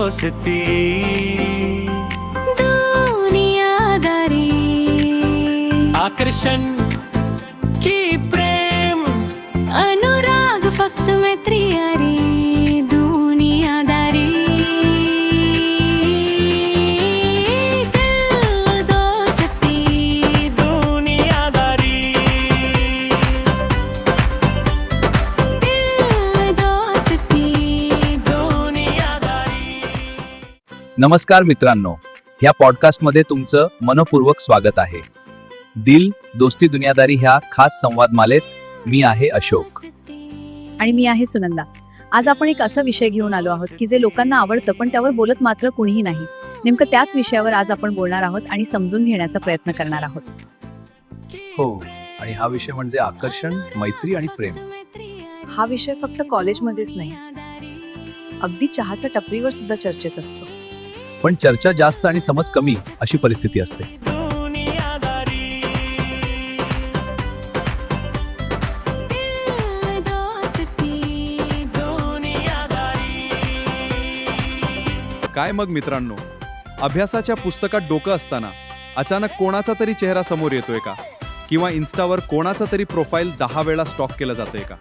दोस्ती दुनियादारी, आकर्षण की प्रेम, अनुराग फक्त मैत्री अरे दुनियादारी, दिल दोस्ती दुनियादारी. दिल दोस्ती. दुनियादारी. नमस्कार मित्रांनो, ह्या पॉडकास्टमध्ये तुमचं मनपूर्वक स्वागत आहे. दिल दोस्ती दुनियादारी ह्या खास संवाद मालेत मी आहे अशोक. आणि मी आहे सुनंदा. आज आपण एक असा विषय घेऊन आलो आहोत की जे लोकांना आवडतं पण त्यावर बोलत मात्र कुणीही नाही. नेमकं त्याच विषयावर आज आपण बोलणार आहोत आणि समजून घेण्याचा प्रयत्न करणार आहोत. हो, आणि हा विषय म्हणजे आकर्षण, मैत्री आणि प्रेम. हा विषय फक्त कॉलेजमध्येच नाही, अगदी चहाच्या टपरीवर सुद्धा चर्चेत असतो. पण चर्चा जास्त आणि समज कमी अशी परिस्थिती असते. दुनियादारी. दिल दोस्ती. दुनियादारी. काय मग मित्रांनो, अभ्यासाच्या पुस्तकात डोकं असताना अचानक कोणाचा तरी चेहरा समोर येतोय का? किंवा इन्स्टावर कोणाचा तरी प्रोफाईल 10 वेळा स्टॉक केलं जातंय का?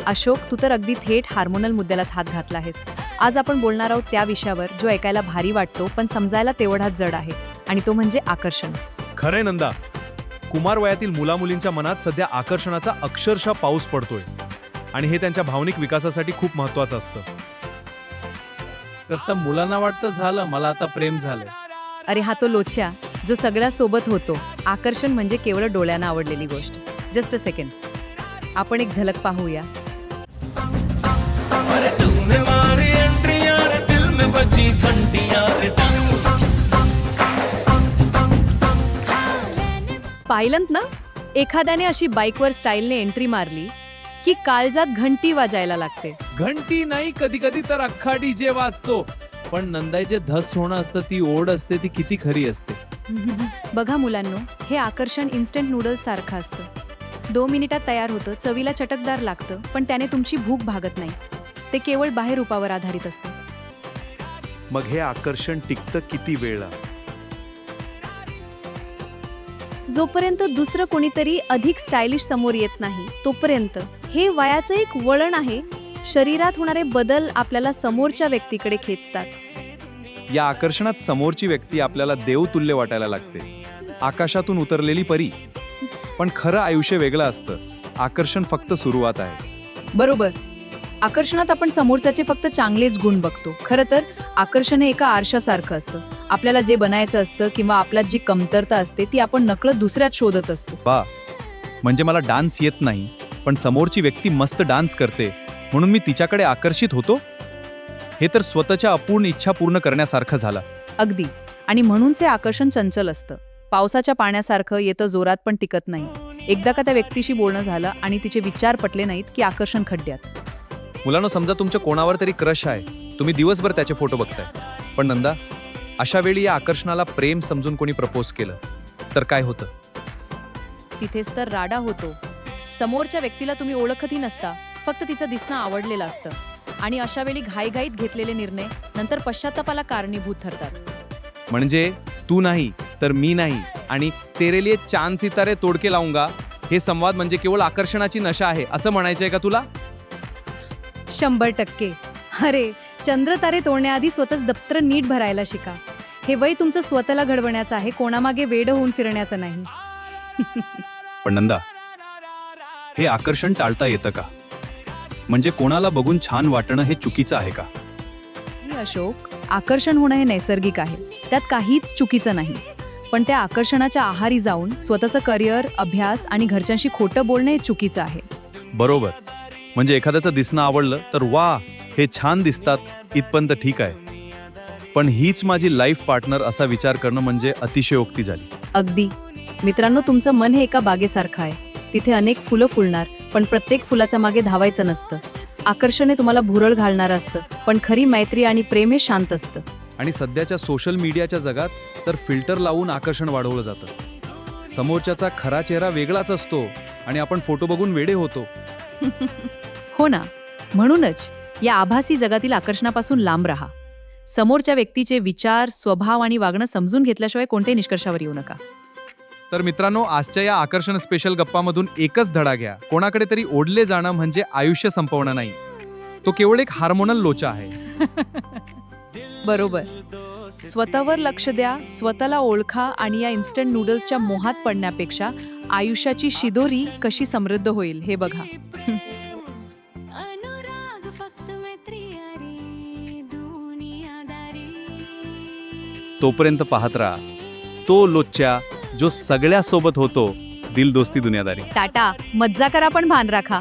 अशोक, तू तर अगदी थेट हार्मोनल मुद्द्यालाच हात घातला आहेस. आज आपण बोलणार आहोत त्या विषयावर जो ऐकायला भारी वाटतो पण समजायला तेवढाच जड आहे, आणि तो म्हणजे आकर्षण. खरंय नंदा, कुमार वयातील मुलामुलींच्या मनात सध्या आकर्षणाचा अक्षरशः पाऊस पडतोय, आणि हे त्यांच्या भावनिक विकासासाठी खूप महत्वाचं असतं. कसं मुलांना वाटतं झालं मला आता प्रेम झालंय. अरे हा तो लोच्या जो सगळ्या सोबत होतो. आकर्षण म्हणजे केवळ डोळ्यांना आवडलेली गोष्ट. जस्ट अ सेकंड, आपण एक झलक पाहूया. अरे तूने मारी एंट्री यार, दिल में बजी घंटियां रे. पाहिलंत ना, एखाद्याने अशी बाईकवर स्टाईलने एंट्री मारली की काळजात घंटी वाजायला लागते. घंटी नाही, कधी कधी तर अख्खा डीजे वाजतो. पण नंदाईचे धस होणं असतं, ती ओढ असते, ती किती खरी असते. बघा मुलांनो, हे आकर्षण इन्स्टंट नूडल्स सारखं असतं. 2 मिनिटात तयार होतं, चवीला चटकदार लागतं, पण त्याने तुमची भूक भागत नाही. ते केवळ बाहेर रूपावर आधारित असतं. मग हे आकर्षण टिकतं किती वेळा? जोपर्यंत दुसरं कोणीतरी अधिक स्टायलिश समोर येत नाही तोपर्यंत. हे वयाचं एक वळण आहे. शरीरात होणारे बदल आपल्याला समोरच्या व्यक्तीकडे खेचतात. या आकर्षणात समोरची व्यक्ती आपल्याला देवतुल्य वाटायला लागते, आकाशातून उतरलेली परी. पण खरं आयुष्य वेगळं असतं. आकर्षण फक्त सुरुवात आहे. बरोबर. आकर्षणात आपण समोरच्याचे फक्त चांगलेच गुण बघतो. खरं तर आकर्षण हे एका आरशासारखं असतं. आपल्याला जे बनायचं असतं किंवा आपल्यात जी कमतरता असते ती आपण नकळत दुसऱ्यात शोधत असतो. बा, म्हणजे मला डान्स येत नाही, पण समोरची व्यक्ती मस्त डान्स करते म्हणून मी तिच्याकडे आकर्षित होतो. हे तर स्वतःच्या अपूर्ण इच्छा पूर्ण करण्यासारखं झालं. अगदी. आणि म्हणूनच हे आकर्षण चंचल असतं. पावसाच्या पाण्यासारखं येतं, जोरात पण टिकत नाही. एकदा का त्या व्यक्तीशी बोलणं झालं आणि तिचे विचार पटले नाहीत की आकर्षण खड्ड्यात. मुलांनो, समजा तुमच्या कोणावर तरी क्रश आहे, तुम्ही दिवसभर त्याचे फोटो बघताय. पण नंदा, अशा वेळी या आकर्षणाला प्रेम समजून कोणी प्रपोज केलं तर काय होतं? तिथेच तर राडा होतो. समोरच्या व्यक्तीला तुम्ही ओळखतही नसता, फक्त तिचं दिसणं आवडलेलं असतं. आणि अशा वेळी घाईघाईत घेतलेले निर्णय नंतर पश्चातापाला कारणीभूत ठरतात. म्हणजे तू नाही तर मी नाही आणि तेरे लिए चांद सितारे तोडके लावूंगा, हे संवाद म्हणजे केवळ आकर्षणाची नशा आहे असं म्हणायचंय का तुला? 100%. अरे, चंद्र तारे तोडण्याआधी स्वतःच दप्तर नीट भरायला शिका. हे वय तुमचं स्वतःला घडवण्याचं आहे, कोणामागे वेड होऊन फिरण्याचं नाही. पण नंदा, हे आकर्षण टाळता येतं का? म्हणजे कोणाला बघून छान वाटणं हे चुकीचं आहे का? अशोक, आकर्षण होणं हे नैसर्गिक आहे, त्यात काहीच चुकीचं नाही. पण त्या आकर्षणाच्या आहारी जाऊन स्वतःचं करिअर, अभ्यास आणि घरच्यांशी खोटं बोलणं हे चुकीचं आहे. बरोबर. म्हणजे एखाद्याचं दिसणं आवडलं तर वा, हे छान दिसतात, इथपर्यंत ठीक आहे. पण हीच माझी लाईफ पार्टनर असा विचार करणं म्हणजे अतिशयोक्ती झाली. अगदी. मित्रांनो, तुमचं मन हे एका बागेसारखं आहे. तिथे अनेक फुलं फुलणार, पण प्रत्येक फुलाच्या मागे धावायचं नसतं. आकर्षण हे तुम्हाला भुरळ घालणारं असतं, पण खरी मैत्री आणि प्रेम हे शांत असतं. आणि सध्याच्या सोशल मीडियाच्या जगात तर फिल्टर लावून आकर्षण वाढवलं जातं. समोरच्याचा खरा चेहरा वेगळाच असतो आणि आपण फोटो बघून वेडे होतो. हो ना. म्हणूनच या आभासी जगातील आकर्षणापासून लांब राहा. समोरच्या व्यक्तीचे विचार, स्वभाव आणि वागणं समजून घेतल्याशिवाय कोणत्याही निष्कर्षावर येऊ नका. तर मित्रांनो, आजच्या या आकर्षण स्पेशल गप्पामधून एकच धडा घ्या. कोणाकडे तरी ओढले जाणं म्हणजे आयुष्य संपवणं नाही, तो केवळ एक हार्मोनल लोचा आहे. बरोबर. स्वतःवर लक्ष द्या, स्वतःला ओळखा आणि या इन्स्टंट नूडल्सच्या मोहात पडण्यापेक्षा आयुष्याची शिदोरी कशी समृद्ध होईल हे बघा. अनुराग फक्त मैत्री यारी दुनियादारी. तोपर्यंत पाहत राहा तो लोच्या जो सगळ्या सोबत होतो, दिल दोस्ती दुनियादारी. टाटा, मज्जा करा पण भान राखा.